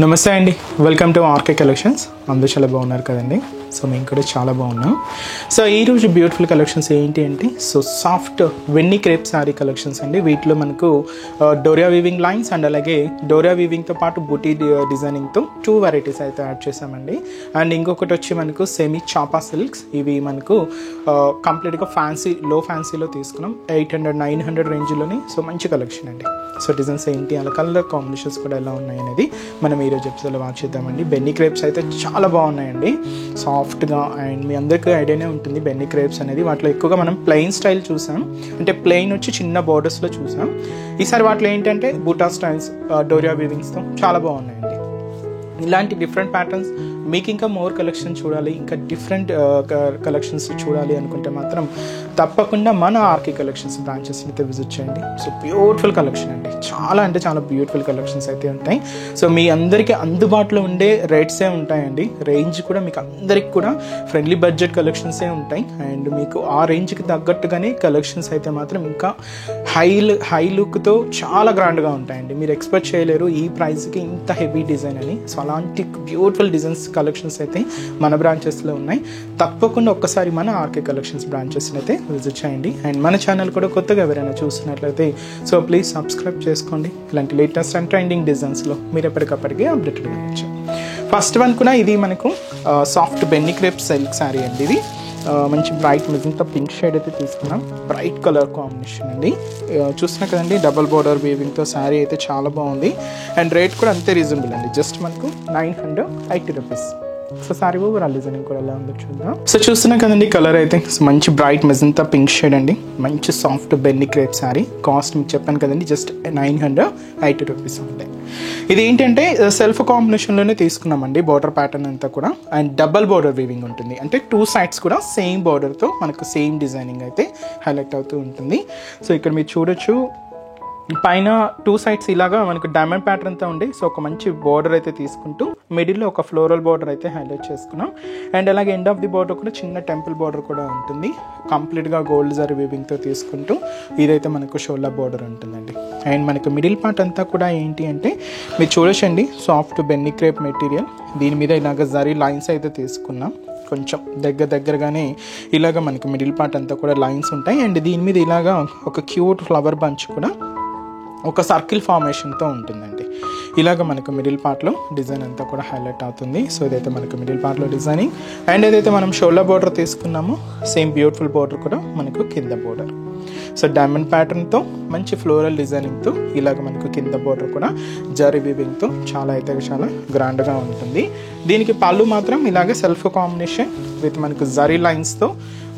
నమస్తే అండి, welcome to RK collections. అందరూ చాలా బాగున్నారు కదండి. సో మేము కూడా చాలా బాగున్నాం. సో ఈరోజు బ్యూటిఫుల్ కలెక్షన్స్ ఏంటి అంటే సో సాఫ్ట్ వెన్నీ క్రేప్ శారీ కలెక్షన్స్ అండి. వీటిలో మనకు డోరియా వీవింగ్ లైన్స్ అండ్ అలాగే డోరియా వీవింగ్తో పాటు బూటీ డిజైనింగ్తో 2 వెరైటీస్ అయితే యాడ్ చేసామండి. అండ్ ఇంకొకటి వచ్చి మనకు సెమీ చాపా సిల్క్స్. ఇవి మనకు కంప్లీట్గా లో ఫ్యాన్సీలో తీసుకున్నాం. 800-900 రేంజ్లోని. సో మంచి కలెక్షన్ అండి. సో డిజైన్స్ ఏంటి, అలా కలర్ కాంబినేషన్స్ కూడా ఎలా ఉన్నాయి అనేది మనం ఈరోజు ఎపిసోడ్లో వాచ్ చేద్దామండి. బెన్నీ క్రేప్స్ అయితే చాలా బాగున్నాయండి, సాఫ్ట్గా. అండ్ మీ అందరికీ ఐడియానే ఉంటుంది బెన్నీ క్రేప్స్ అనేది. వాటిలో ఎక్కువగా మనం ప్లెయిన్ స్టైల్ చూసాం, అంటే ప్లెయిన్ వచ్చి చిన్న బోర్డర్స్లో చూసాం. ఈసారి వాటిలో ఏంటంటే బూటా స్టైల్స్, డోరియా వీవింగ్స్తో చాలా బాగున్నాయండి. ఇలాంటి డిఫరెంట్ ప్యాటర్న్స్ మీకు ఇంకా మోర్ కలెక్షన్ చూడాలి, ఇంకా డిఫరెంట్ కలెక్షన్స్ చూడాలి అనుకుంటే మాత్రం తప్పకుండా మన ఆర్కే కలెక్షన్స్ బ్రాంచెస్ని అయితే విజిట్ చేయండి. సో బ్యూటిఫుల్ కలెక్షన్ అండి, చాలా అంటే చాలా బ్యూటిఫుల్ కలెక్షన్స్ అయితే ఉంటాయి. సో మీ అందరికీ అందుబాటులో ఉండే రేట్సే ఉంటాయండి. రేంజ్ కూడా మీకు అందరికి కూడా ఫ్రెండ్లీ బడ్జెట్ కలెక్షన్సే ఉంటాయి. అండ్ మీకు ఆ రేంజ్కి తగ్గట్టుగానే కలెక్షన్స్ అయితే మాత్రం ఇంకా హై లుక్తో చాలా గ్రాండ్గా ఉంటాయండి. మీరు ఎక్స్పెక్ట్ చేయలేరు ఈ ప్రైస్కి ఇంత హెవీ డిజైన్ అని. సో అలాంటి బ్యూటిఫుల్ డిజైన్స్ కలెక్షన్స్ అయితే మన బ్రాంచెస్లో ఉన్నాయి. తప్పకుండా ఒక్కసారి మన ఆర్కే కలెక్షన్స్ బ్రాంచెస్ని అయితే విజిట్ చేయండి. అండ్ మన ఛానల్ కూడా కొత్తగా ఎవరైనా చూస్తున్నట్లయితే సో ప్లీజ్ సబ్స్క్రైబ్ చేసుకోండి. ఇలాంటి లేటెస్ట్ అండ్ ట్రెండింగ్ డిజైన్స్లో మీరు ఎప్పటికప్పటికీ అప్డేటెడ్గా ఉండొచ్చు. ఫస్ట్ వన్ కూడా ఇది మనకు soft Binny crepe silk sari అండి. ఇది మంచి బ్రైట్ మెజంతా పింక్ షేడ్ అయితే తీసుకున్నాం. బ్రైట్ కలర్ కాంబినేషన్ అండి. చూస్తున్నా కదండి, డబల్ బోర్డర్ వీవింగ్తో శారీ అయితే చాలా బాగుంది. అండ్ రేట్ కూడా అంతే రీజనబుల్ అండి, జస్ట్ మనకు 980 rupees. So sorry overall designing కూడా ఎలా ఉందో చూద్దాం. సో చూస్తున్నాం కదండి, కలర్ అయితే మంచి బ్రైట్ మెజంతా పింక్ షేడ్ అండి. మంచి soft Binny crepe sari. Cost మీకు చెప్పాను కదండి, జస్ట్ 980 రూపీస్ ఉంటాయి. ఇది ఏంటంటే సెల్ఫ్ కాంబినేషన్లోనే తీసుకున్నామండి. బోర్డర్ ప్యాటర్న్ అంతా కూడా అండ్ డబల్ బోర్డర్ వీవింగ్ ఉంటుంది. అంటే 2 సైడ్స్ కూడా సేమ్ బోర్డర్తో మనకు సేమ్ డిజైనింగ్ అయితే హైలైట్ అవుతూ ఉంటుంది. సో ఇక్కడ మీరు చూడొచ్చు, పైన 2 సైడ్స్ ఇలాగా మనకు డైమండ్ ప్యాటర్న్తో ఉండి సో ఒక మంచి బోర్డర్ అయితే తీసుకుంటూ మిడిల్లో ఒక ఫ్లోరల్ బోర్డర్ అయితే హైలైట్ చేసుకున్నాం. అండ్ అలాగే ఎండ్ ఆఫ్ ది బోర్డర్ కూడా చిన్న టెంపుల్ బోర్డర్ కూడా ఉంటుంది. కంప్లీట్గా గోల్డ్ జరీ వీవింగ్తో తీసుకుంటూ ఇదైతే మనకు షోల్డర్ బోర్డర్ ఉంటుందండి. అండ్ మనకు మిడిల్ పార్ట్ అంతా కూడా ఏంటి అంటే మీరు చూడొచ్చండి, సాఫ్ట్ బెన్నీ క్రేప్ మెటీరియల్. దీని మీద ఇలాగ జరీ లైన్స్ అయితే తీసుకున్నాం. కొంచెం దగ్గరగానే ఇలాగ మనకు మిడిల్ పార్ట్ అంతా కూడా లైన్స్ ఉంటాయి. అండ్ దీని మీద ఇలాగా ఒక క్యూట్ ఫ్లవర్ బంచ్ కూడా ఒక సర్కిల్ ఫార్మేషన్తో ఉంటుందండి. ఇలాగ మనకు మిడిల్ పార్ట్లో డిజైన్ అంతా కూడా హైలైట్ అవుతుంది. సో ఇదైతే మనకు మిడిల్ పార్ట్లో డిజైనింగ్. అండ్ ఏదైతే మనం షోల్డర్ బోర్డర్ తీసుకున్నామో సేమ్ బ్యూటిఫుల్ బోర్డర్ కూడా మనకు కింద బోర్డర్. సో డైమండ్ ప్యాటర్న్తో మంచి ఫ్లోరల్ డిజైనింగ్తో ఇలాగ మనకు కింద బోర్డర్ కూడా జరీ వీవింగ్తో చాలా అయితే చాలా గ్రాండ్గా ఉంటుంది. దీనికి పళ్ళు మాత్రం ఇలాగే సెల్ఫ్ కాంబినేషన్ విత్ మనకు జరీ లైన్స్తో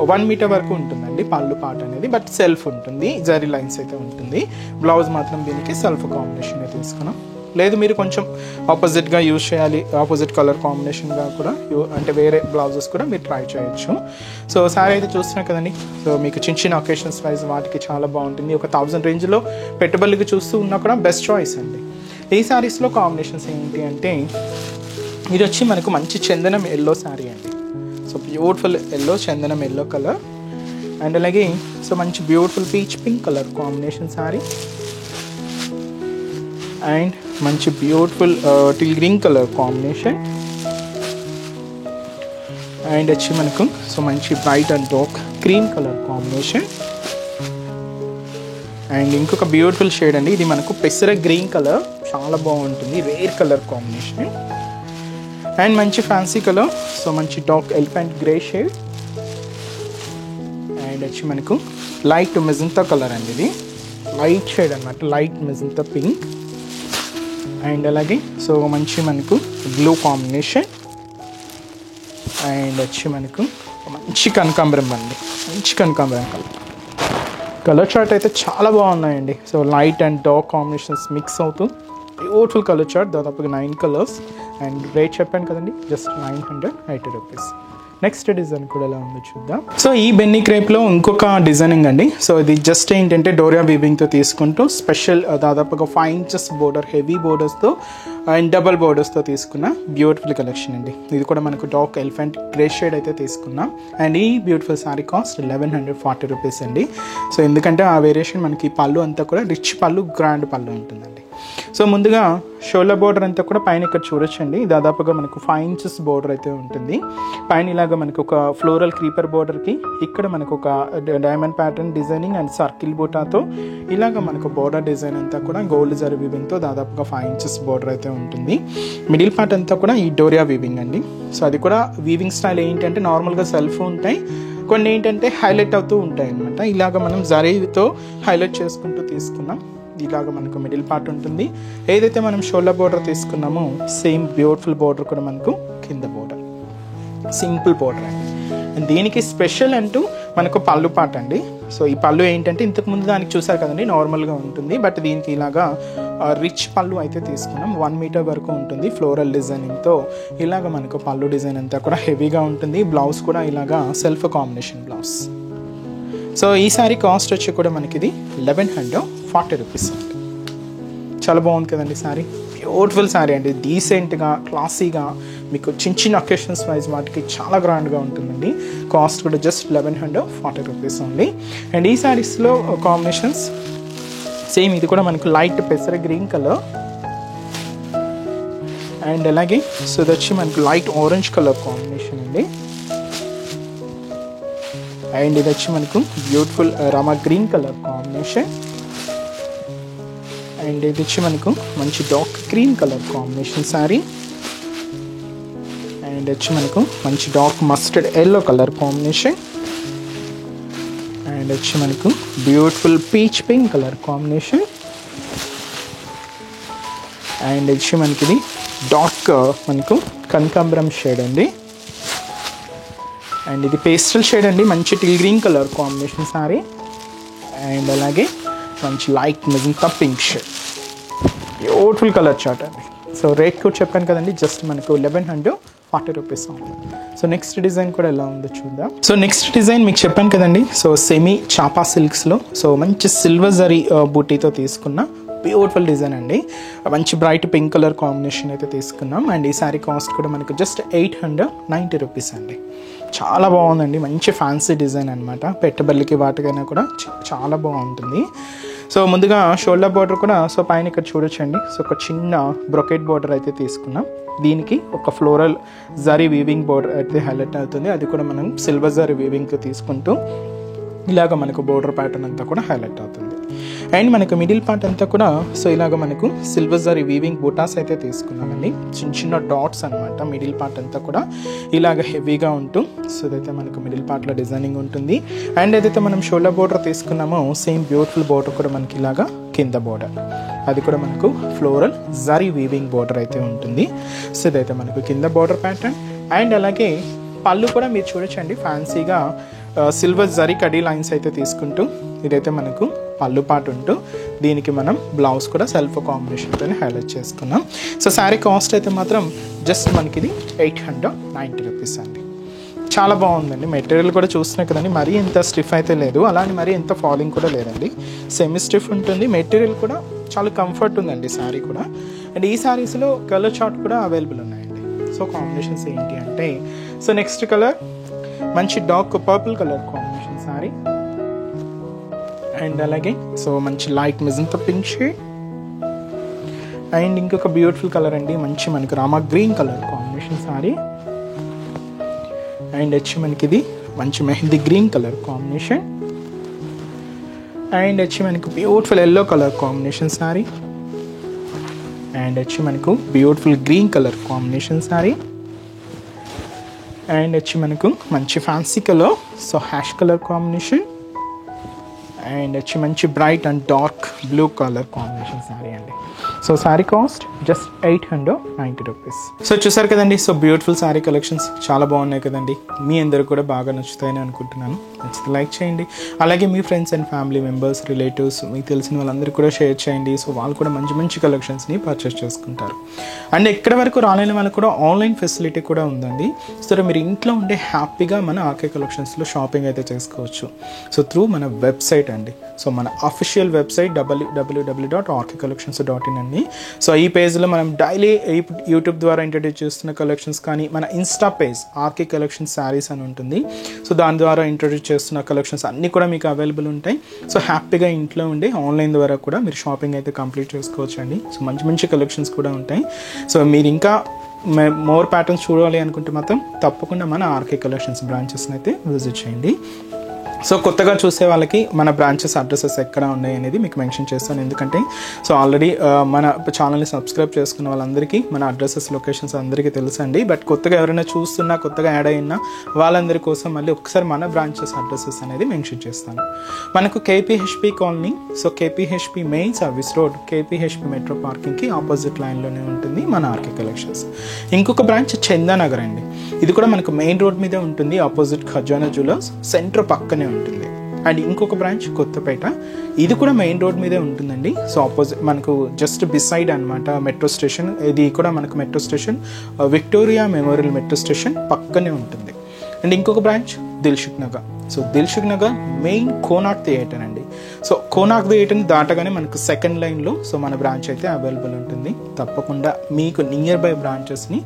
1 మీటర్ వరకు ఉంటుందండి పళ్ళు పార్ట్ అనేది. బట్ సెల్ఫ్ ఉంటుంది, జరీ లైన్స్ అయితే ఉంటుంది. బ్లౌజ్ మాత్రం దీనికి సెల్ఫ్ కాంబినేషన్ అయితే తీసుకున్నాం. లేదు మీరు కొంచెం ఆపోజిట్గా యూజ్ చేయాలి, ఆపోజిట్ కలర్ కాంబినేషన్గా కూడా అంటే వేరే బ్లౌజెస్ కూడా మీరు ట్రై చేయొచ్చు. సో శారీ అయితే చూస్తున్నా కదండి. సో మీకు చిన్న ఒకేషన్స్ వైజ్ వాటికి చాలా బాగుంటుంది. ఒక 1000 రేంజ్లో పెట్టుబడికి చూస్తూ ఉన్నా కూడా బెస్ట్ చాయిస్ అండి. ఈ శారీస్లో కాంబినేషన్స్ ఏంటి అంటే ఇది వచ్చి మనకు మంచి చందనం ఎల్లో శారీ అండి. సో బ్యూటిఫుల్ ఎల్లో, చందనం ఎల్లో కలర్. అండ్ అలాగే సో మంచి beautiful peach pink colour combination sari. And మంచి beautiful teal green colour combination. And వచ్చి మనకు సో మంచి bright and dark cream colour combination. And ఇంకొక బ్యూటిఫుల్ షేడ్ అండి, ఇది మనకు పెసర గ్రీన్ కలర్, చాలా బాగుంటుంది, రేర్ కలర్ కాంబినేషన్. అండ్ మంచి ఫ్యాన్సీ కలర్, సో మంచి dark elephant grey shade. And వచ్చి మనకు లైట్ మెజంతా కలర్ అండి, ఇది లైట్ షేడ్ అనమాట, లైట్ మెజంతా పింక్. అండ్ అలాగే సో మంచి మనకు బ్లూ కాంబినేషన్. అండ్ వచ్చి మనకు మంచి కనకాంబరం అండి, మంచి కనకాంబరం కలర్ చార్ట్ అయితే చాలా బాగున్నాయండి. So light and dark combinations mix అవుతూ బ్యూటిఫుల్ కలర్ చార్ట్, దాదాపుగా 9 కలర్స్. అండ్ రేట్ చెప్పాను కదండి, జస్ట్ 980 రూపీస్. నెక్స్ట్ డిజైన్ కూడా ఎలా ఉందో చూద్దాం. సో ఈ బెన్నీ క్రేప్లో ఇంకొక డిజైనింగ్ అండి. సో ఇది జస్ట్ ఏంటంటే డోరియా వీవింగ్తో తీసుకుంటూ స్పెషల్ దాదాపుగా 5 ఇంచెస్ బోర్డర్, హెవీ బోర్డర్స్తో అండ్ డబల్ బోర్డర్స్తో తీసుకున్న బ్యూటిఫుల్ కలెక్షన్ అండి. ఇది కూడా మనకు డార్క్ ఎలిఫెంట్ గ్రే షేడ్ అయితే తీసుకున్నాం. అండ్ ఈ బ్యూటిఫుల్ శారీ కాస్ట్ 1140 రూపీస్ అండి. సో ఎందుకంటే ఆ వేరియేషన్ మనకి పళ్ళు అంతా కూడా రిచ్ పళ్ళు, గ్రాండ్ పళ్ళు ఉంటుందండి. సో ముందుగా షోల్డర్ బోర్డర్ అంతా కూడా పైన ఇక్కడ చూడొచ్చండి, దాదాపుగా మనకు 5 inches బోర్డర్ అయితే ఉంటుంది. పైన ఇలాగా మనకు ఒక ఫ్లోరల్ క్రీపర్ బోర్డర్కి ఇక్కడ మనకు ఒక diamond pattern designing and circle బూటాతో ఇలాగ మనకు బోర్డర్ డిజైన్ అంతా కూడా గోల్డ్ జరీ వీవింగ్తో దాదాపుగా 5 inches బోర్డర్ అయితే ఉంటుంది. మిడిల్ పార్ట్ అంతా కూడా ఈ డోరియా వీవింగ్ అండి. సో అది కూడా వీవింగ్ స్టైల్ ఏంటంటే నార్మల్గా సెల్ఫ్ ఉంటాయి, కొన్ని ఏంటంటే హైలైట్ అవుతూ ఉంటాయి అన్నమాట. ఇలాగ మనం జరీతో హైలైట్ చేసుకుంటూ తీసుకున్నాం. ఇలాగ మనకు మిడిల్ పార్ట్ ఉంటుంది. ఏదైతే మనం షోల్డర్ బోర్డర్ తీసుకున్నామో సేమ్ బ్యూటిఫుల్ బోర్డర్ కూడా మనకు కింద బోర్డర్, సింపుల్ బోర్డర్ అండి. అండ్ దీనికి స్పెషల్ అంటూ మనకు పళ్ళు పార్ట్ అండి. సో ఈ పళ్ళు ఏంటంటే ఇంతకుముందు దానికి చూసారు కదండి, నార్మల్గా ఉంటుంది, బట్ దీనికి ఇలాగా రిచ్ పళ్ళు అయితే తీసుకున్నాం. 1 meter వరకు ఉంటుంది ఫ్లోరల్ డిజైనింగ్తో. ఇలాగ మనకు పళ్ళు డిజైన్ అంతా కూడా హెవీగా ఉంటుంది. బ్లౌజ్ కూడా ఇలాగా సెల్ఫ్ కాంబినేషన్ బ్లౌజ్. సో ఈ సారీ కాస్ట్ వచ్చి కూడా మనకి ఇది 1140 rupees అండి. చాలా బాగుంది కదండి సారీ, బ్యూటిఫుల్ సారీ అండి. డీసెంట్గా క్లాసీగా మీకు చిన్న చిన్న అకేషన్స్ వైజ్ వాటికి చాలా గ్రాండ్గా ఉంటుందండి. కాస్ట్ కూడా జస్ట్ 1140 rupees ఓన్లీ. అండ్ ఈ సారీస్లో కాంబినేషన్స్ సేమ్, ఇది కూడా మనకు లైట్ పెసర గ్రీన్ కలర్, అండ్ అలాగే సో ఇది వచ్చి మనకు లైట్ ఆరెంజ్ కలర్ కాంబినేషన్ అండి. అండ్ ఇది వచ్చి మనకు beautiful Rama green colour combination. And ఇది వచ్చి మనకు మంచి dark green colour combination sorry. And వచ్చి మనకు మంచి dark mustard yellow colour combination. And వచ్చి మనకు beautiful peach pink colour combination. And వచ్చి మనకి ఇది డార్క్ మనకు కనకాంబరం షేడ్ అండి. అండ్ ఇది పేస్టల్ షేడ్ అండి, మంచి till green colour combination sorry. And అలాగే మంచి light magenta pink shade, beautiful colour chart అండి. సో రేట్ కూడా చెప్పాను కదండి, జస్ట్ మనకు 1140 rupees ఉంది. సో నెక్స్ట్ డిజైన్ కూడా ఎలా ఉందో చూద్దాం. సో నెక్స్ట్ డిజైన్ మీకు చెప్పాను కదండి, సో సెమీ చాపా సిల్క్స్లో సో మంచి సిల్వర్ జరీ బూటీతో తీసుకున్న బ్యూటిఫుల్ డిజైన్ అండి. మంచి బ్రైట్ పింక్ కలర్ కాంబినేషన్ అయితే తీసుకున్నాం. అండ్ ఈ సారీ కాస్ట్ కూడా మనకు జస్ట్ 890 rupees అండి. చాలా బాగుందండి, మంచి ఫ్యాన్సీ డిజైన్ అనమాట. పెట్టబల్లికి వాటికైనా కూడా చాలా బాగుంటుంది. సో ముందుగా షోల్డర్ బార్డర్ కూడా సో పైన ఇక్కడ చూడొచ్చండి. సో ఒక చిన్న బ్రొకెట్ బార్డర్ అయితే తీసుకున్నాం. దీనికి ఒక ఫ్లోరల్ జరీ వీవింగ్ బార్డర్ అయితే హైలైట్ అవుతుంది. అది కూడా మనం సిల్వర్ జరీ వీవింగ్ తీసుకుంటూ ఇలాగ మనకు బోర్డర్ ప్యాటర్న్ అంతా కూడా హైలైట్ అవుతుంది. అండ్ మనకు మిడిల్ పార్ట్ అంతా కూడా సో ఇలాగ మనకు సిల్వర్ జరీ వీవింగ్ బూటాస్ అయితే తీసుకున్నామండి. చిన్న చిన్న డాట్స్ అనమాట. మిడిల్ పార్ట్ అంతా కూడా ఇలాగ హెవీగా ఉంటూ సో ఇదైతే మనకు మిడిల్ పార్ట్లో డిజైనింగ్ ఉంటుంది. అండ్ ఏదైతే మనం షోల్డర్ బోర్డర్ తీసుకున్నామో సేమ్ బ్యూటిఫుల్ బోర్డర్ కూడా మనకి ఇలాగా కింద బోర్డర్, అది కూడా మనకు ఫ్లోరల్ జరీ వీవింగ్ బోర్డర్ అయితే ఉంటుంది. సో ఇదైతే మనకు కింద బోర్డర్ ప్యాటర్న్. అండ్ అలాగే పళ్ళు కూడా మీరు చూడొచ్చండి, ఫ్యాన్సీగా సిల్వర్ జరీ కడీ లైన్స్ అయితే తీసుకుంటూ ఇదైతే మనకు పళ్ళు పార్ట్ ఉంటూ దీనికి మనం బ్లౌజ్ కూడా సెల్ఫ్ కాంబినేషన్తో హైలైట్ చేసుకున్నాం. సో శారీ కాస్ట్ అయితే మాత్రం జస్ట్ మనకి ఇది 890 rupees అండి. చాలా బాగుందండి. మెటీరియల్ కూడా చూస్తున్నాయి కదండి, మరీ ఎంత స్టిఫ్ అయితే లేదు, అలానే మరీ ఎంత ఫాలింగ్ కూడా లేదండి. సెమీ స్టిఫ్ ఉంటుంది. మెటీరియల్ కూడా చాలా కంఫర్ట్ ఉందండి శారీ కూడా. అండ్ ఈ శారీస్లో కలర్ చార్ట్ కూడా అవైలబుల్ ఉన్నాయండి. సో కాంబినేషన్స్ ఏంటి అంటే సో నెక్స్ట్ కలర్ మంచి dark purple colour combination sorry. And అలాగే సో మంచి light magenta pink shade. And ఇంకొక బ్యూటిఫుల్ కలర్ అండి, మంచి మనకు Rama green colour combination sorry. And వచ్చి మనకి ఇది మంచి mehndi green colour combination. And వచ్చి మనకు beautiful yellow colour combination sorry. And వచ్చి మనకు beautiful green colour combination sorry. And వచ్చి మనకు మంచి fancy colour so ash colour combination. And వచ్చి మంచి bright and dark blue colour combination sari అండి. So sari cost just 890 rupees. So చూసారు కదండి, సో బ్యూటిఫుల్ సారీ కలెక్షన్స్ చాలా బాగున్నాయి కదండి. మీ అందరూ కూడా బాగా నచ్చుతాయని అనుకుంటున్నాను. నచ్చితే లైక్ చేయండి. అలాగే మీ friends and family members, relatives, మీకు తెలిసిన వాళ్ళందరూ కూడా షేర్ చేయండి. సో వాళ్ళు కూడా మంచి మంచి కలెక్షన్స్ని పర్చేస్ చేసుకుంటారు. అండ్ ఎక్కడ వరకు రాలేని వాళ్ళకి కూడా ఆన్లైన్ ఫెసిలిటీ కూడా ఉందండి. సో మీరు ఇంట్లో ఉండే హ్యాపీగా మన ఆర్కే కలెక్షన్స్లో షాపింగ్ అయితే చేసుకోవచ్చు. సో త్రూ మన వెబ్సైట్ అండి. సో మన అఫీషియల్ వెబ్సైట్ www.rkcollections.in అండి. సో ఈ పేజ్లో మనం డైలీ యూట్యూబ్ ద్వారా ఇంట్రడ్యూస్ చేస్తున్న కలెక్షన్స్ కానీ మన insta page RK collections saris అని ఉంటుంది. సో దాని ద్వారా ఇంట్రడ్యూస్ చేస్తున్న కలెక్షన్స్ అన్నీ కూడా మీకు అవైలబుల్ ఉంటాయి. సో హ్యాపీగా ఇంట్లో ఉండి ఆన్లైన్ ద్వారా కూడా మీరు షాపింగ్ అయితే కంప్లీట్ చేసుకోవచ్చు అండి. సో మంచి మంచి కలెక్షన్స్ కూడా ఉంటాయి. సో మీరు ఇంకా మోర్ ప్యాటర్న్స్ చూడాలి అనుకుంటే మాత్రం తప్పకుండా మన ఆర్కే కలెక్షన్స్ బ్రాంచెస్ని అయితే విజిట్ చేయండి. సో కొత్తగా చూసే వాళ్ళకి మన బ్రాంచెస్ అడ్రసెస్ ఎక్కడ ఉన్నాయి అనేది మీకు మెన్షన్ చేస్తాను. ఎందుకంటే సో ఆల్రెడీ మన ఛానల్ని సబ్స్క్రైబ్ చేసుకున్న వాళ్ళందరికీ మన అడ్రసెస్ లొకేషన్స్ అందరికీ తెలుసండి. బట్ కొత్తగా ఎవరైనా చూస్తున్నా కొత్తగా యాడ్ అయినా వాళ్ళందరి కోసం మళ్ళీ ఒకసారి మన బ్రాంచెస్ అడ్రసెస్ అనేది మెన్షన్ చేస్తాను. మనకు KPHB colony, so KPHB main service road KPHB metro పార్కింగ్కి ఆపోజిట్ లైన్లోనే ఉంటుంది మన ఆర్కే కలెక్షన్స్. ఇంకొక బ్రాంచ్ చందానగర్ అండి. ఇది కూడా మనకు మెయిన్ రోడ్ మీద ఉంటుంది, ఆపోజిట్ ఖజానా జ్యువెలర్స్ సెంటర్ పక్కనే ఉంటుంది. అండ్ ఇంకొక బ్రాంచ్ కొత్తపేట, ఇది కూడా మెయిన్ రోడ్ మీదే ఉంటుందండి. సో ఆపోజిట్ మనకు జస్ట్ బిసైడ్ అనమాట మెట్రో స్టేషన్. ఇది కూడా మనకు metro station Victoria memorial metro station పక్కనే ఉంటుంది. అండ్ ఇంకొక branch Dilsukh Nagar. So Dilsukh Nagar main Konark theatre అండి. సో కోనార్క్ థియేటర్ని దాటగానే మనకు సెకండ్ లైన్లో సో మన బ్రాంచ్ అయితే అవైలబుల్ ఉంటుంది. తప్పకుండా మీకు నియర్ బై బ్రాంచెస్ని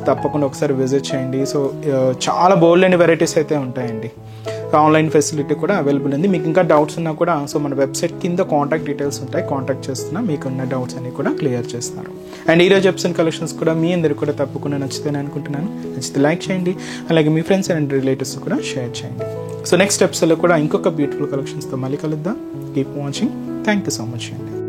తప్పకుండా ఒకసారి విజిట్ చేయండి. సో చాలా బోల్డ్ అండ్ వెరైటీస్ అయితే ఉంటాయండి. ఆన్లైన్ ఫెసిలిటీ కూడా అవైలబుల్ ఉంది. మీకు ఇంకా డౌట్స్ ఉన్నా కూడా సో మన వెబ్సైట్ కింద కాంటాక్ట్ డీటెయిల్స్ ఉంటాయి, కాంటాక్ట్ చేస్తున్నా మీకు ఉన్న డౌట్స్ అన్ని కూడా క్లియర్ చేస్తారు. అండ్ ఈరోజు ఎపిసోడ్ కలెక్షన్స్ కూడా మీ అందరికి కూడా తప్పకుండా నచ్చుతాయని అనుకుంటున్నాను. నచ్చితే లైక్ చేయండి, అలాగే మీ ఫ్రెండ్స్ అండ్ రిలేటివ్స్ కూడా షేర్ చేయండి. సో నెక్స్ట్ ఎపిసోడ్లో కూడా ఇంకొక బ్యూటిఫుల్ కలెక్షన్స్తో మళ్ళీ కలుద్దాం. Keep watching. Thank you so much అండి.